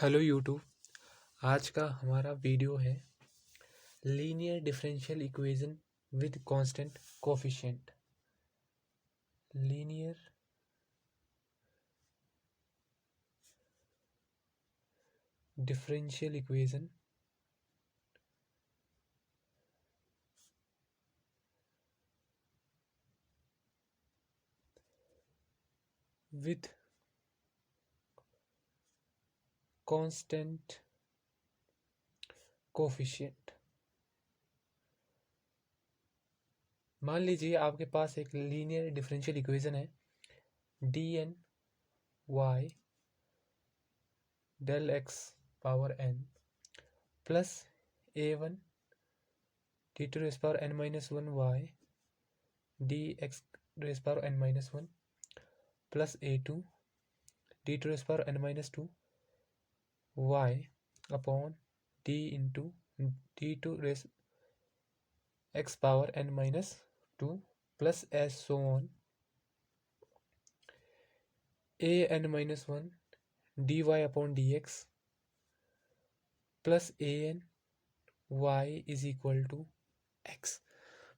Hello YouTube. आज का हमारा वीडियो है linear differential equation with constant coefficient. Linear differential equation with constant coefficient. मान लीजिए आपके पास एक लीनियर डिफरेंशियल इक्वेशन है d n y del x power n plus a one d to raise power n minus one y d x raise power n minus one plus a two d to raise power n minus two y upon d into d to raise x power n minus two plus as so on a n minus one d y upon d x plus a n y is equal to x.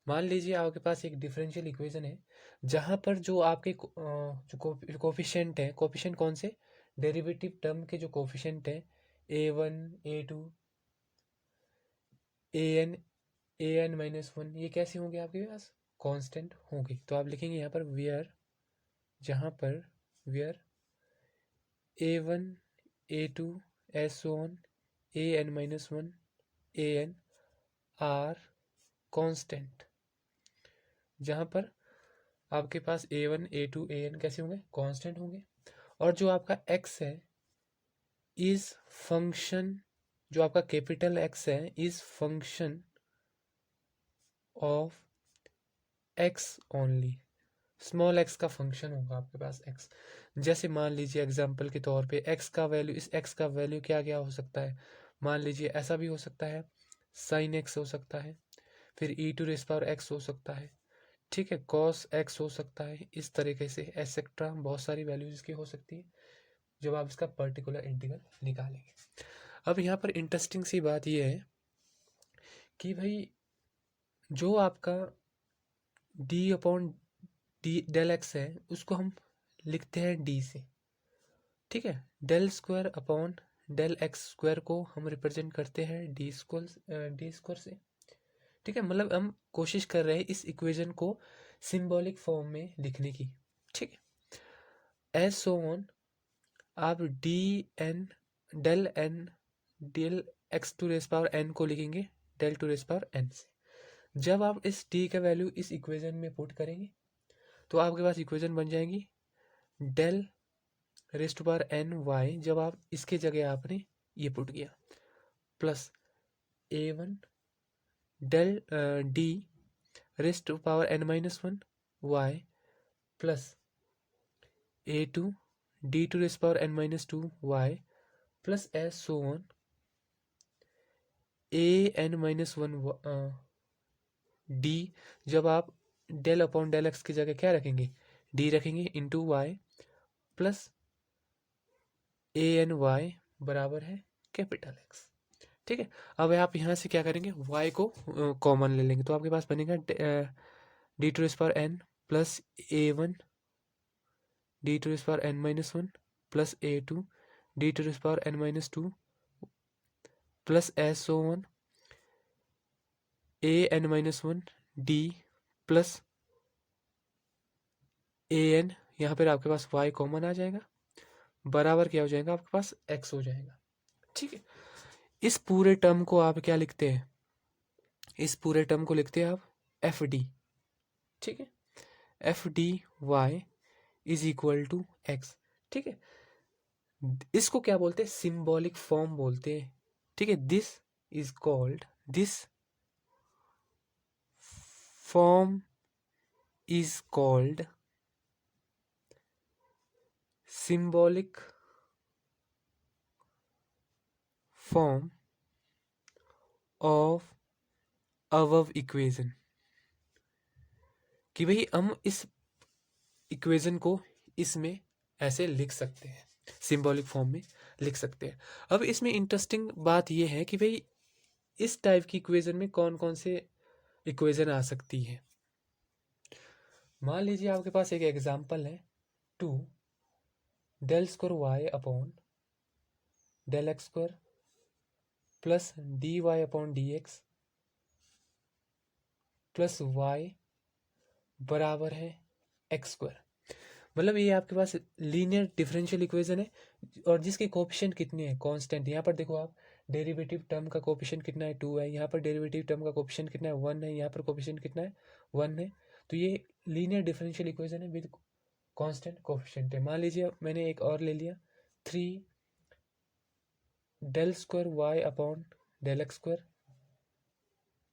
मान लीजिए आपके पास एक differential equation है जहाँ पर जो आपके जो कोफिशिएंट है, कोफिशिएंट कौन से डेरिवेटिव टर्म के जो कोफिशिएंट है a one a two a n minus one, ये कैसे होंगे आपके पास कांस्टेंट होंगे। तो आप लिखेंगे यहाँ पर वेयर, जहाँ पर where a one a two s one a n minus one a n are constant, जहाँ पर आपके पास a one a two a n कैसे होंगे कांस्टेंट होंगे। और जो आपका एक्स है इज फंक्शन, जो आपका कैपिटल एक्स है is function of x only, small x का फंक्शन होगा आपके पास एक्स। जैसे मान लीजिए एग्जांपल के तौर पे एक्स का वैल्यू, इस एक्स का वैल्यू क्या क्या हो सकता है, मान लीजिए ऐसा भी हो सकता है साइन एक्स हो सकता है, फिर ई टू रेस पावर एक्स हो सकता है, ठीक है, कॉस एक्स हो सकता है, इस तरीके से एसेट्रा बहुत सारी वैल्यूज इसकी हो सकती है जब आप इसका पर्टिकुलर इंटीग्रल निकालेंगे। अब यहाँ पर इंटरेस्टिंग सी बात यह है कि भाई जो आपका d upon d del x है उसको हम लिखते हैं डी से, ठीक है। Del square upon del x square को हम रिप्रेजेंट करते हैं डी स्क्वायर से, ठीक है। मतलब हम कोशिश कर रहे हैं इस इक्वेशन को सिंबॉलिक फॉर्म में लिखने की, ठीक है। एज सो ऑन आप d n del x to raise power n को लिखेंगे del to raise power n से। जब आप इस डी का वैल्यू इस इक्वेशन में पुट करेंगे तो आपके पास इक्वेशन बन जाएगी del raise to power n y, जब आप इसके जगह आपने ये पुट किया, plus a one del d raise to power n minus one y plus a two d to raise power n minus two y plus as so on a n minus one d, जब आप del upon del x की जगह क्या रखेंगे D रखेंगे into Y plus a n Y बराबर है capital x, ठीक है। अब आप यहाँ से क्या करेंगे वाई को कॉमन ले लेंगे तो आपके पास बनेगा d to raise power n plus a one d to raise power n minus one plus a two d to raise power n minus two plus as so on a n minus one d plus a n, यहाँ पर आपके पास Y common आ जाएगा, बराबर क्या हो जाएगा आपके पास x हो जाएगा, ठीक है। इस पूरे टर्म को आप क्या लिखते हैं, इस पूरे टर्म को लिखते हैं आप एफ डी, ठीक है। F d Y is equal to x, ठीक है। इसको क्या बोलते हैं सिंबॉलिक फॉर्म बोलते हैं, ठीक है। This is called, this form is called symbolic form of above equation, कि भाई हम इस इक्वेशन को इसमें ऐसे लिख सकते हैं सिंबॉलिक फॉर्म में। लिख सकते हैं। अब इसमें इंटरेस्टिंग बात यह है कि भाई इस टाइप की इक्वेशन में कौन कौन से इक्वेशन आ सकती है। मान लीजिए आपके पास एक एग्जांपल है 2 del square y upon del x square plus D y upon d x plus y बराबर है एक्स स्क्वायर। मतलब ये आपके पास लीनियर डिफरेंशियल इक्वेशन है और जिसके कोफिशिएंट कितने हैं, कांस्टेंट। यहाँ पर देखो आप, डेरिवेटिव टर्म का कोफिशिएंट कितना है 2 है, यहाँ पर डेरिवेटिव टर्म का कोफिशिएंट कितना है 1 है, यहाँ पर कोफिशिएंट कितना है 1 है। तो ये लीनियर डिफरेंशियल इक्वेशन है विद कांस्टेंट कोफिशिएंट है। मान लीजिए मैंने एक और ले लिया 3 del square y upon del x square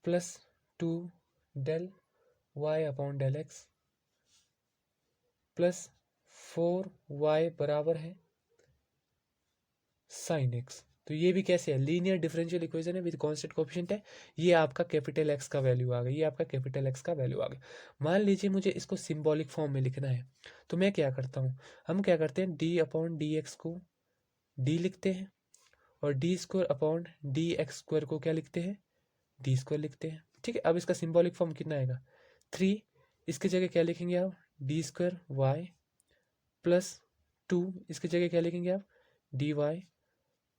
plus 2 del y upon del x plus 4y बराबर है साइन एक्स। तो ये भी कैसे है, लीनियर डिफरेंशियल इक्वेशन है विद कांस्टेंट कोफिशिएंट है। ये आपका कैपिटल एक्स का वैल्यू आ गया, ये आपका कैपिटल एक्स का वैल्यू आ गया। मान लीजिए मुझे इसको सिंबॉलिक फॉर्म में लिखना है, तो मैं क्या करता हूँ, हम क्या करते हैं डी अपॉन डी एक्स को डी लिखते हैं और D square upon d x square को क्या लिखते हैं, डी स्क्वायर लिखते हैं। ठीक है, अब इसका सिंबॉलिक फॉर्म कितना आएगा 3। इसकी जगह क्या लिखेंगे आप, डी स्क्वायर वाई प्लस 2, इसकी जगह क्या लिखेंगे आप, डी वाई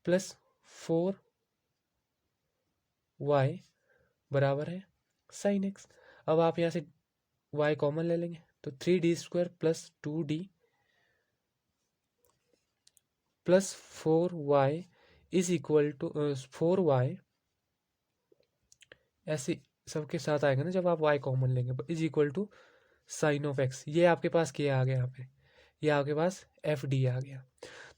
प्लस 4y बराबर है साइन एक्स। अब आप यहाँ से y कॉमन ले लेंगे तो 3d square plus 2d plus 4y is equal to 4y, ऐसे सबके साथ आएगा ना जब आप y कॉमन लेंगे, is equal to sine of x. ये आपके पास क्या आ गया, यहाँ पे ये आपके पास एफ डी आ गया।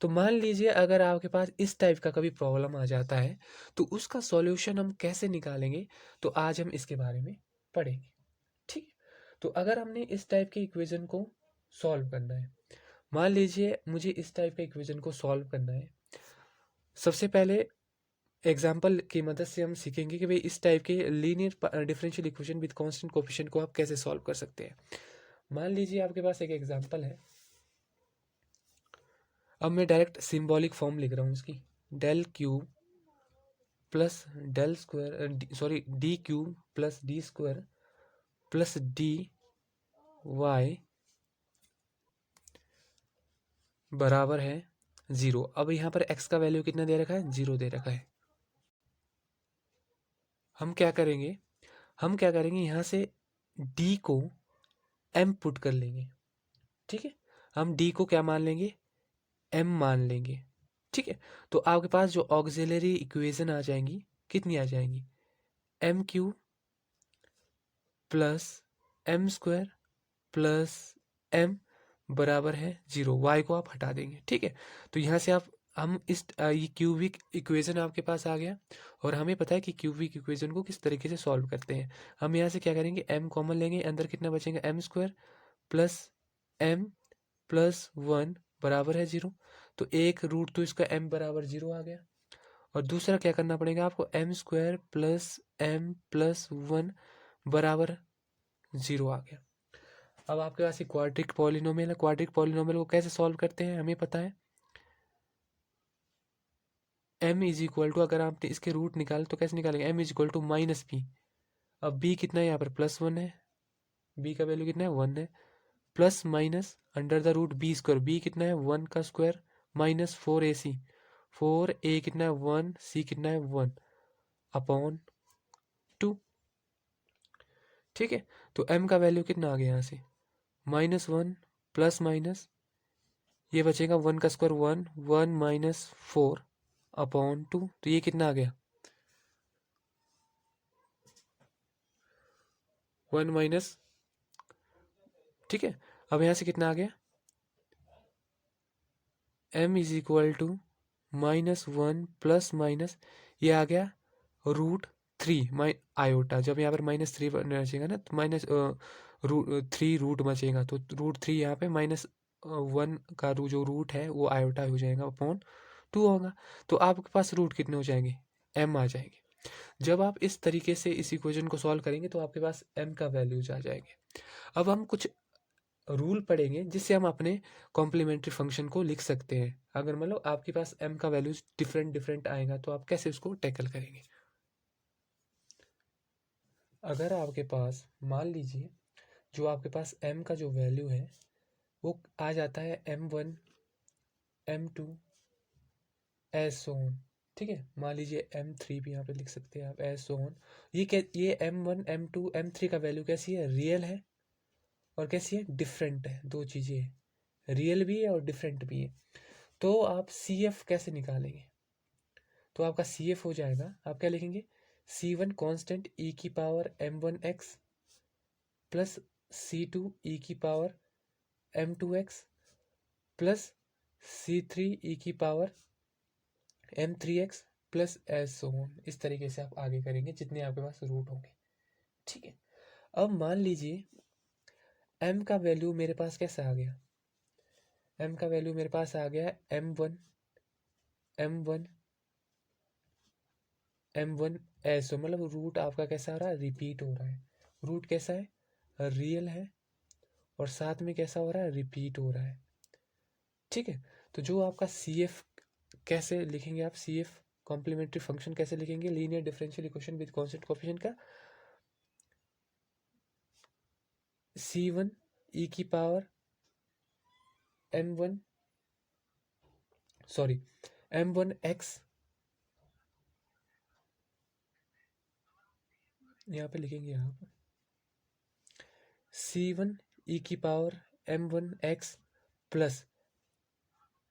तो मान लीजिए अगर आपके पास इस टाइप का कभी प्रॉब्लम आ जाता है तो उसका सॉल्यूशन हम कैसे निकालेंगे, तो आज हम इसके बारे में पढ़ेंगे। ठीक है, तो अगर हमने इस टाइप के इक्वेशन को सॉल्व करना है, मान लीजिए मुझे इस टाइप के इक्वेशन को सॉल्व करना है, सबसे पहले एग्जाम्पल की मदद से हम सीखेंगे कि भाई इस टाइप के linear differential equation with constant coefficient को आप कैसे सॉल्व कर सकते हैं। मान लीजिए आपके पास एक एग्जाम्पल है, अब मैं डायरेक्ट सिंबॉलिक फॉर्म लिख रहा हूँ इसकी, del cube plus del square d cube plus d square plus D y बराबर है 0। अब यहाँ पर x का वैल्यू कितना दे रखा है, 0 दे रखा है। हम क्या करेंगे, यहाँ से d को m पुट कर लेंगे। ठीक है, हम d को क्या मान लेंगे, m मान लेंगे। ठीक है, तो आपके पास जो ऑक्सिलरी इक्वेशन आ जाएंगी कितनी आ जाएंगी, m cube plus m square plus m बराबर है 0। y को आप हटा देंगे। ठीक है, तो यहाँ से आप हम इस ये क्यूबिक इक्वेशन आपके पास आ गया और हमें पता है कि क्यूबिक इक्वेशन को किस तरीके से सॉल्व करते हैं। हम यहाँ से क्या करेंगे, m कॉमन लेंगे, अंदर कितना बचेगा m square plus m plus 1 बराबर है 0। तो एक रूट तो इसका m बराबर 0 आ गया और दूसरा क्या करना पड़ेगा आपको, m square plus m plus 1 बराबर 0 आ गया। अब आपके पास एक क्वाड्रिक पॉलिनोमियल है, क्वाड्रिक पॉलिनोमियल को कैसे सॉल्व करते हैं हमें पता है, m इज इक्वल टू, अगर आपने इसके रूट निकाले तो कैसे निकालेंगे, m is equal to minus b. अब b कितना है यहाँ पर +1 है, b का वैल्यू कितना है 1 है, plus minus under the root b square, b कितना है 1 का स्क्वायर माइनस 4ac, 4a कितना है 1, c कितना है 1 अपॉन 2। ठीक है, तो m का वैल्यू कितना आ गया यहाँ से -1 प्लस माइनस ये बचेगा 1 का स्क्वायर 1, 1 माइनस 4 अपॉन 2। तो ये कितना आ गया 1 माइनस। ठीक है, अब यहाँ से कितना आ गया, m is equal to -1 plus minus ये आ गया √3 आयोटा। जब यहाँ पर -3 बचेगा ना तो -3 रूट बचेगा, तो √3 यहाँ पे -1 का जो रूट है वो आयोटा हो जाएगा अपॉन 2 होगा। तो आपके पास रूट कितने हो जाएंगे, m आ जाएंगे। जब आप इस तरीके से इस इक्वेशन को सॉल्व करेंगे तो आपके पास m का वैल्यूज आ जाएंगे। अब हम कुछ रूल पढ़ेंगे जिससे हम अपने कॉम्प्लीमेंट्री फंक्शन को लिख सकते हैं। अगर मतलब आपके पास m का वैल्यूज डिफरेंट डिफरेंट आएगा तो आप कैसे उसको टैकल करेंगे। अगर आपके पास मान लीजिए जो आपके पास m का जो वैल्यू है वो आ जाता है m1 m2 as so on, ठीक है। मान लीजिए m3 भी यहाँ पे लिख सकते हैं आप एज सो ऑन। ये m1 m2 m3 का वैल्यू कैसी है, रियल है और कैसी है, डिफरेंट है। दो चीज़ें हैं, रियल भी है और डिफरेंट भी है। तो आप सी एफ कैसे निकालेंगे, तो आपका सी एफ हो जाएगा, आप क्या लिखेंगे, C1 कॉन्स्टेंट ई की पावर m1x प्लस C2 ई की power m2x plus C3 e की power m3x plus as so on. इस तरीके से आप आगे करेंगे जितने आपके पास रूट होंगे, ठीक है। अब मान लीजिए m का वैल्यू मेरे पास कैसा आ गया, m का वैल्यू मेरे पास आ गया m1 m1 m1 ऐसो, मतलब रूट आपका कैसा आ रहा है, रिपीट हो रहा है। रूट कैसा है, रियल है और साथ में कैसा हो रहा है, रिपीट हो रहा है, ठीक है। तो जो आपका सी एफ कैसे लिखेंगे आप, सी एफ कॉम्प्लीमेंट्री फंक्शन कैसे लिखेंगे, linear differential equation with constant coefficient का C1 ई की पावर m1 सॉरी m1x, यहाँ पे लिखेंगे आप C1 ई की power m1x plus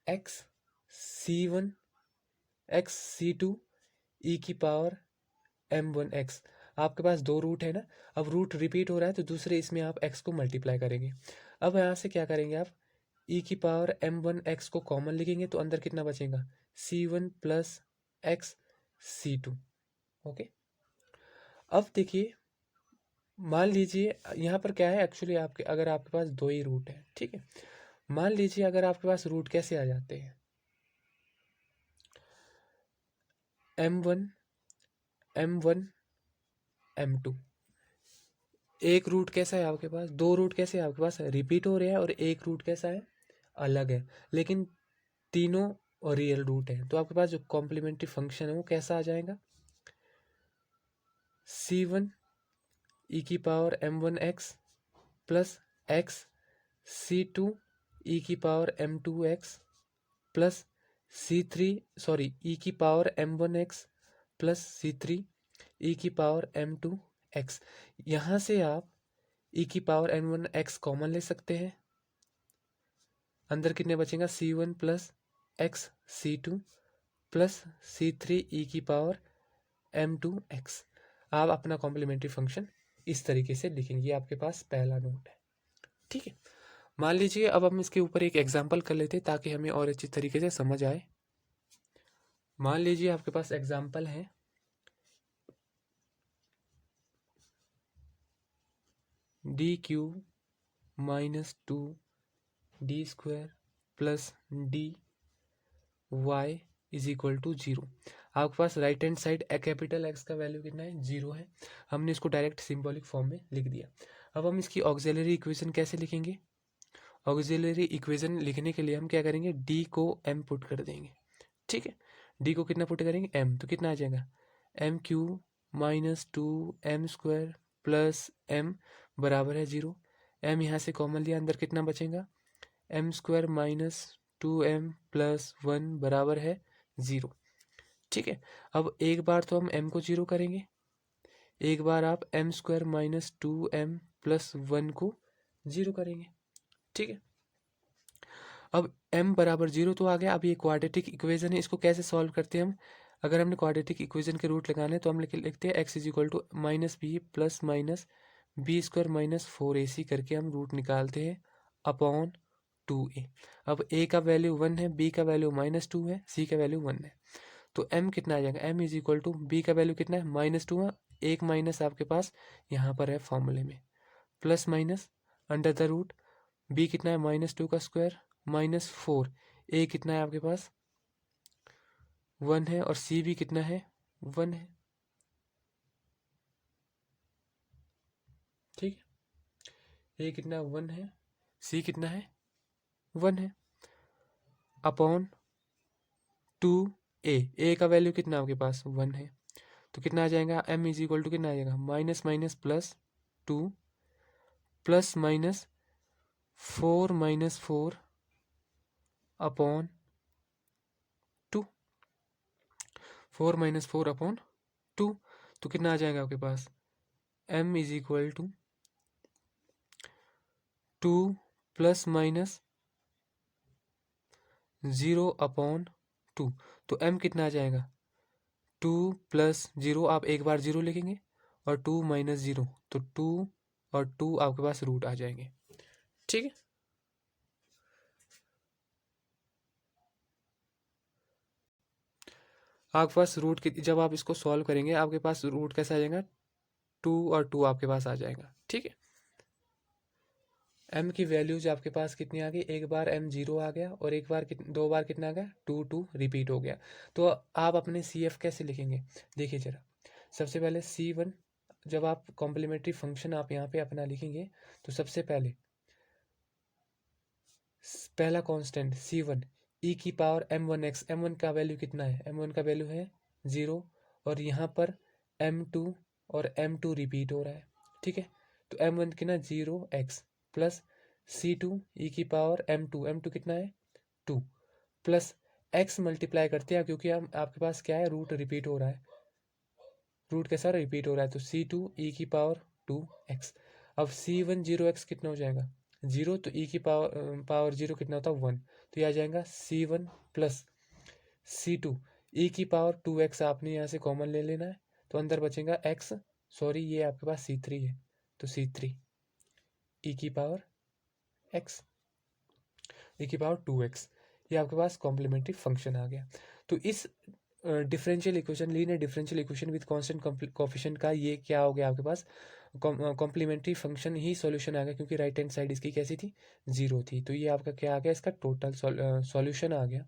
x C1 x C2 ई की पावर m1x। आपके पास दो रूट है ना, अब रूट रिपीट हो रहा है तो दूसरे इसमें आप x को मल्टीप्लाई करेंगे। अब यहाँ से क्या करेंगे आप, e की पावर m1x को कॉमन लिखेंगे तो अंदर कितना बचेगा, C1 plus x C2, okay. अब देखिए मान लीजिए यहाँ पर क्या है, एक्चुअली आपके अगर आपके पास दो ही रूट है, ठीक है। मान लीजिए अगर आपके पास रूट कैसे आ जाते हैं, m1 m1 m2, एक रूट कैसा है आपके पास, दो रूट कैसे है आपके पास, रिपीट हो रहे हैं और एक रूट कैसा है, अलग है, लेकिन तीनों और रियल रूट है। तो आपके पास जो कॉम्प्लीमेंट्री फंक्शन है वो कैसा आ जाएगा, C1 ई की power m1x plus x C2 ई की पावर m2x प्लस ई की power m1x plus C3 e की पावर m2x। यहाँ से आप ई की पावर m1x कॉमन ले सकते हैं, अंदर कितने बचेगा, C1 plus x C2 plus C3 e की पावर m2x। आप अपना कॉम्प्लीमेंट्री फंक्शन इस तरीके से लिखेंगे, ये आपके पास पहला नोट है, ठीक है। मान लीजिए अब हम इसके ऊपर एक एग्जांपल कर लेते हैं ताकि हमें और अच्छी तरीके से समझ आए। मान लीजिए आपके पास एग्जांपल है D Q minus 2 D square plus D Y is equal to 0। आपके पास right hand side capital X का वैल्यू कितना है, 0 है। हमने इसको डायरेक्ट सिंबॉलिक फॉर्म में लिख दिया। अब हम इसकी ऑक्सिलरी इक्वेशन कैसे लिखेंगे, ऑक्सिलरी इक्वेशन लिखने के लिए हम क्या करेंगे, डी को m पुट कर देंगे, ठीक है। डी को कितना पुट करेंगे, m, तो कितना आ जाएगा, m cube minus 2m² plus m बराबर है 0। m यहाँ से कॉमन लिया, अंदर कितना बचेगा, m² माइनस 2m प्लस 1 बराबर है 0, ठीक है। अब एक बार तो हम m को 0 करेंगे, एक बार आप m² माइनस 2m प्लस 1 को 0 करेंगे, ठीक है। अब m बराबर 0 तो आ गया। अब ये क्वाड्रेटिक इक्वेशन है, इसको कैसे सॉल्व करते हैं हम, अगर हमने क्वाड्रेटिक इक्वेशन के रूट लगाने तो हम लिखते हैं x is equal to minus b plus minus b square minus 4ac करके हम रूट निकालते हैं अपॉन 2a। अब a का वैल्यू 1 है, b का वैल्यू -2 है, c का वैल्यू 1 है, तो m कितना आ जाएगा, m is equal to b का वैल्यू कितना है, -2 है, एक माइनस आपके पास यहाँ पर है फॉर्मूले में, plus minus under the root, b कितना है -2 का स्क्वायर -4, a कितना है आपके पास 1 है और c भी कितना है 1 है, ठीक है। a कितना 1 है, c कितना है 1 है अपॉन 2a का वैल्यू कितना आपके पास 1 है, तो कितना आ जाएगा m इज इक्वल टू कितना आ जाएगा minus minus plus 2 plus minus 4 upon 2, 4 upon 2, तो कितना आ जाएगा आपके पास m is equal to 2 plus minus 0 upon 2, तो m कितना आ जाएगा 2 प्लस 0, आप एक बार 0 लिखेंगे और 2 माइनस 0, तो 2 और 2 आपके पास रूट आ जाएंगे। ठीक है, आपके पास रूट की जब आप इसको सॉल्व करेंगे आपके पास रूट कैसा आ जाएगा 2 और 2 आपके पास आ जाएगा। ठीक है, m की वैल्यूज आपके पास कितनी आ गई, एक बार m 0 आ गया और एक बार दो बार कितना आ गया 2 2 रिपीट हो गया। तो आप अपने CF कैसे लिखेंगे, देखिए जरा, सबसे पहले C1, जब आप कॉम्प्लीमेंट्री फंक्शन आप यहाँ पे अपना लिखेंगे तो सबसे पहले पहला कांस्टेंट C1 e की पावर m1x, m1 का वैल्यू कितना है, m1 का वैल्यू है 0 और यहाँ पर m2 और m2 रिपीट हो रहा है। ठीक है, तो m1 कितना 0x प्लस C2 e की पावर m2 कितना है 2 प्लस x मल्टीप्लाई करते हैं क्योंकि हम आपके पास क्या है रूट रिपीट हो रहा है, रूट कैसा रिपीट हो रहा है, तो C2 e की पावर 2x। अब C1 0x कितना हो जाएगा 0, तो e की पावर 0 कितना होता है 1, तो ये आ जाएगा C1 प्लस C2 e की पावर 2x, आपने यहाँ से कॉमन ले लेना है तो अंदर बचेगा x, सॉरी ये आपके पास C3 है, तो C3 e की पावर x, e की पावर 2x, ये आपके पास कॉम्प्लीमेंट्री फंक्शन आ गया। तो इस differential equation, linear differential equation with constant coefficient का ये क्या हो गया आपके पास कॉम्प्लीमेंट्री फंक्शन ही सॉल्यूशन आ गया, क्योंकि राइट हैंड साइड इसकी कैसी थी 0 थी, तो ये आपका क्या आ गया इसका टोटल सॉल्यूशन आ गया,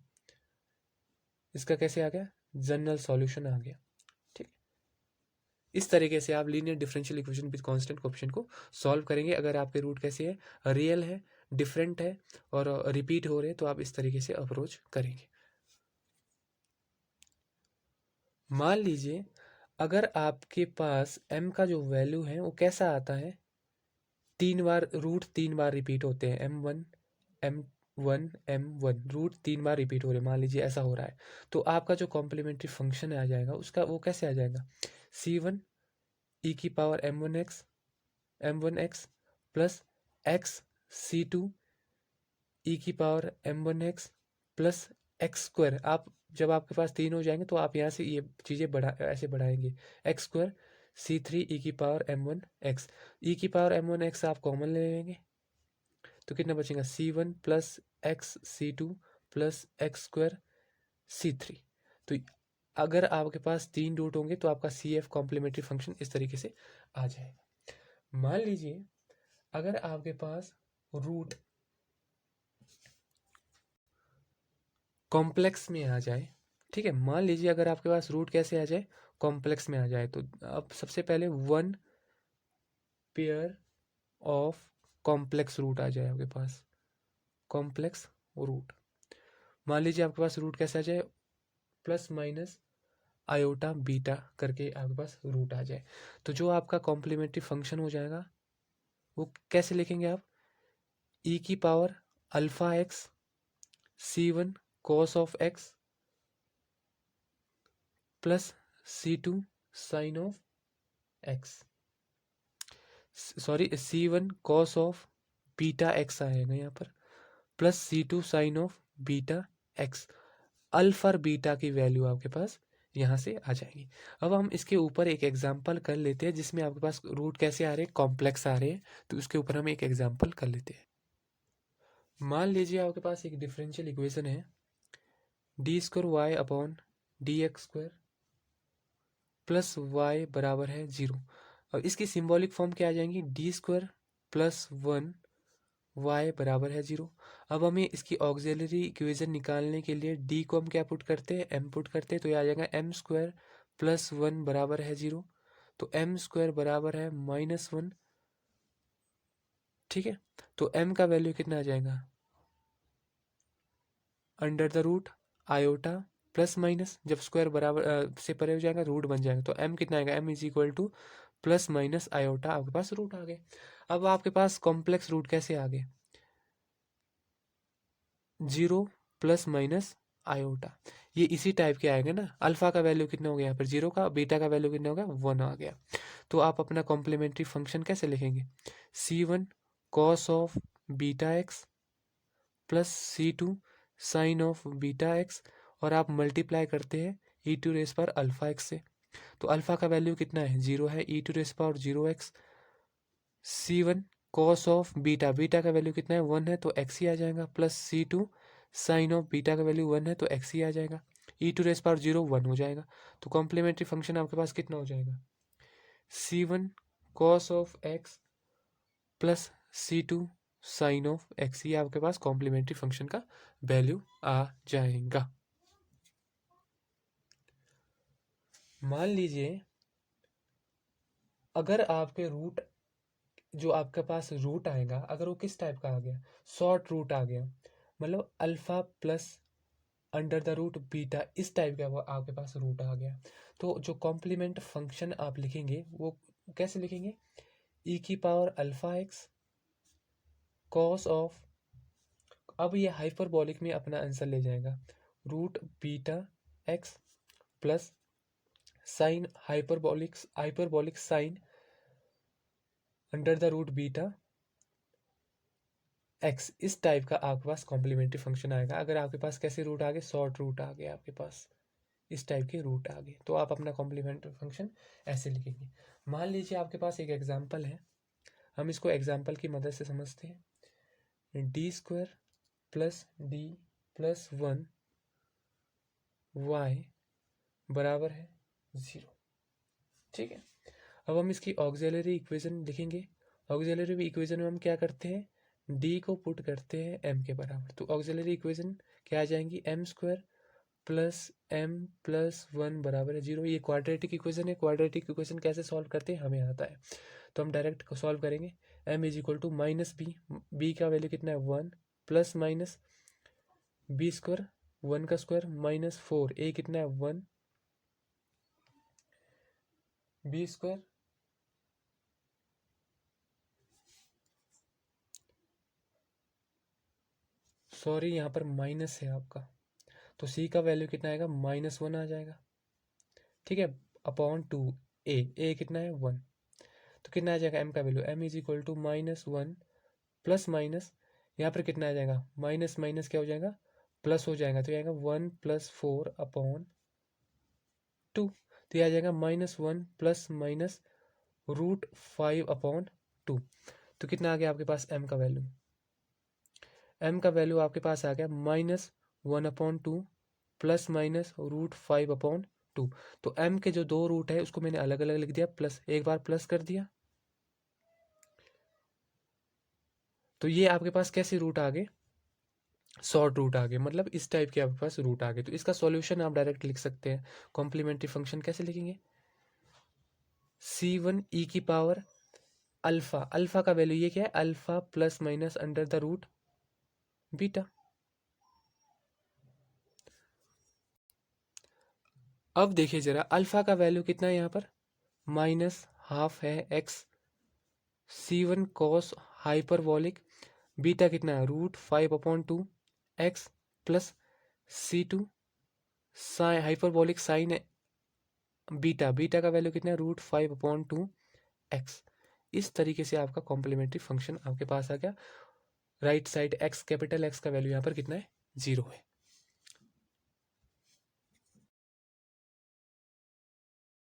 इसका कैसे आ गया जनरल सॉल्यूशन आ गया। ठीक, इस तरीके से आप linear differential equation with constant coefficient को सॉल्व करेंगे। अगर आपके रूट कैसे है रियल है, डिफरेंट है और रिपीट हो रहे हैं, तो आप इस तरीके से अप्रोच करेंगे। मान लीजिए अगर आपके पास m का जो वैल्यू है वो कैसा आता है, 3 बार रूट 3 बार रिपीट होते हैं, m1 रूट 3 बार रिपीट हो रहे हैं, मान लीजिए ऐसा हो रहा है, तो आपका जो कॉम्प्लीमेंट्री फंक्शन आ जाएगा उसका वो कैसे आ जाएगा C1 e की power m1x plus x C2 e की power m1x plus x square, आप जब आपके पास 3 हो जाएंगे तो आप यहाँ से ये चीज़ें ऐसे बढ़ाएंगे, x² C3 e की पावर m1x, e की पावर m1x आप कॉमन ले लेंगे तो कितना बचेगा C1 plus x C2 plus x² C3। तो अगर आपके पास 3 रूट होंगे तो आपका CF कॉम्प्लीमेंट्री फंक्शन इस तरीके से आ जाएगा। मान लीजिए अगर आपके पास रूट कॉम्प्लेक्स में आ जाए, ठीक है, मान लीजिए अगर आपके पास रूट कैसे आ जाए कॉम्प्लेक्स में आ जाए, तो अब सबसे पहले 1 पेयर ऑफ कॉम्प्लेक्स रूट आ जाए आपके पास, कॉम्प्लेक्स रूट, मान लीजिए आपके पास रूट कैसे आ जाए प्लस माइनस आयोटा बीटा करके आपके पास रूट आ जाए, तो जो आपका कॉम्प्लीमेंट्री फंक्शन हो जाएगा वो कैसे लिखेंगे आप, e की power alpha x C1 cos of x plus C2 sine of x, sorry C1 cos of beta x आएगा यहाँ पर plus C2 sine of beta x, alpha और बीटा की वैल्यू आपके पास यहाँ से आ जाएगी। अब हम इसके ऊपर एक एग्जांपल कर लेते हैं जिसमें आपके पास रूट कैसे आ रहे हैं कॉम्प्लेक्स आ रहे हैं, तो उसके ऊपर हम एक एग्जांपल कर लेते हैं। मान लीजिए आपके पास एक डिफरेंशियल इक्वेशन है d² y upon dx² plus y बराबर है 0, और इसकी सिंबॉलिक फॉर्म क्या आ जाएंगी d² प्लस 1 y बराबर है 0। अब हमें इसकी ऑक्सिलरी इक्वेशन निकालने के लिए d को हम क्या पुट करते हैं m पुट करते हैं, तो ये आ जाएगा m² प्लस 1 बराबर है 0, तो m² बराबर है -1। ठीक है, तो m का वैल्यू कितना आ जाएगा, under the root iota plus minus, जब स्क्वायर बराबर से परे हो जाएगा रूट बन जाएगा, तो m कितना आएगा, m is equal two plus minus iota, आपके पास रूट आ गए। अब आपके पास कॉम्प्लेक्स रूट कैसे आ गए, 0 प्लस माइनस आयोटा, ये इसी टाइप के आएंगे ना। अल्फा का वैल्यू कितना हो गया यहाँ पर 0 का, बीटा का वैल्यू कितना हो गया 1 आ गया। तो आप अपना कॉम्प्लीमेंट्री फंक्शन कैसे लिखेंगे, c1 cos of beta x plus c2 sine of beta X, और आप मल्टीप्लाई करते हैं ई टू रेस पर अल्फा एक्स से। तो अल्फा का वैल्यू कितना है 0 है, E to raise power 0x, c1 cos of beta, beta का वैल्यू कितना है 1 है, तो x ही आ जाएगा, plus c2 sine of beta का वैल्यू 1 है, तो x ही आ जाएगा, ई टू रेस पावर 0 1 हो जाएगा। तो कॉम्प्लीमेंट्री फंक्शन आपके पास कितना हो जाएगा, c1 cos of x plus c2 sine of x, ये आपके पास कॉम्प्लीमेंट्री फंक्शन का वैल्यू आ जाएगा। मान लीजिए अगर आपके रूट, जो आपके पास रूट आएगा, अगर वो किस टाइप का आ गया, शॉर्ट रूट आ गया, मतलब alpha plus under the root beta, इस टाइप का वो आपके पास रूट आ गया, तो जो कॉम्प्लीमेंट फंक्शन आप लिखेंगे वो कैसे लिखेंगे, ई की power alpha x cos of, अब ये हाइपरबॉलिक में अपना आंसर ले जाएगा, root beta x plus sine hyperbolic sine under the root beta x, इस टाइप का आपके पास कॉम्प्लीमेंट्री फंक्शन आएगा। अगर आपके पास कैसे रूट आ गए, शॉर्ट रूट आ गए आपके पास, इस टाइप के रूट आ गए, तो आप अपना कॉम्प्लीमेंट्री फंक्शन ऐसे लिखेंगे। मान लीजिए आपके पास एक एग्जाम्पल है, हम इसको एग्जाम्पल की मदद से समझते हैं, D square plus D plus 1 y बराबर है 0। ठीक है, अब हम इसकी ऑक्सिलरी इक्वेशन लिखेंगे। ऑक्सिलरी इक्वेशन में हम क्या करते हैं, डी को पुट करते हैं एम के बराबर, तो ऑक्सिलरी इक्वेशन क्या आ जाएंगी, m square plus m plus 1 बराबर है 0। ये क्वाड्रेटिक इक्वेशन है, क्वाड्रेटिक इक्वेशन कैसे सॉल्व करते हैं हमें आता है, तो हम डायरेक्ट सॉल्व करेंगे। M is equal to minus b, b का वैल्यू कितना है 1, प्लस माइनस बी स्क्वायर 1 का स्क्वायर माइनस 4, ए कितना है 1, बी स्क्वायर सॉरी यहाँ पर माइनस है आपका, तो सी का वैल्यू कितना आएगा -1 आ जाएगा। ठीक है, अपॉन 2 ए कितना है 1, तो कितना आ जाएगा एम का value, m is equal to -1 plus minus, यहाँ पर कितना आ जाएगा माइनस माइनस क्या हो जाएगा प्लस हो जाएगा, तो ये आएगा 1 + 4 अपॉन 2, तो ये आ जाएगा -1 प्लस माइनस √5 अपॉन 2, तो कितना आ गया आपके पास एम का वैल्यू, एम का वैल्यू आपके पास आ गया -1/2 प्लस माइनस √5 अपॉन 2। तो एम के जो दो रूट है उसको मैंने अलग अलग लिख दिया, प्लस एक बार प्लस कर दिया, तो ये आपके पास कैसे रूट आ गए, शॉर्ट रूट आ गए, मतलब इस टाइप के आपके पास रूट आ गए। तो इसका सॉल्यूशन आप डायरेक्ट लिख सकते हैं। कॉम्प्लीमेंट्री फंक्शन कैसे लिखेंगे, c1 e की पावर अल्फा, अल्फा का वैल्यू ये क्या है, alpha plus minus under the root beta. अब देखिए जरा अल्फा का वैल्यू कितना है यहाँ पर -½ है x, c1 cos hyperbolic beta कितना है √5/2 x plus c2 sign hyperbolic sign beta, beta का वैल्यू कितना है √5/2 एक्स। इस तरीके से आपका कॉम्प्लीमेंट्री फंक्शन आपके पास आ गया। Right side x, capital X का वैल्यू यहाँ पर कितना है 0 है।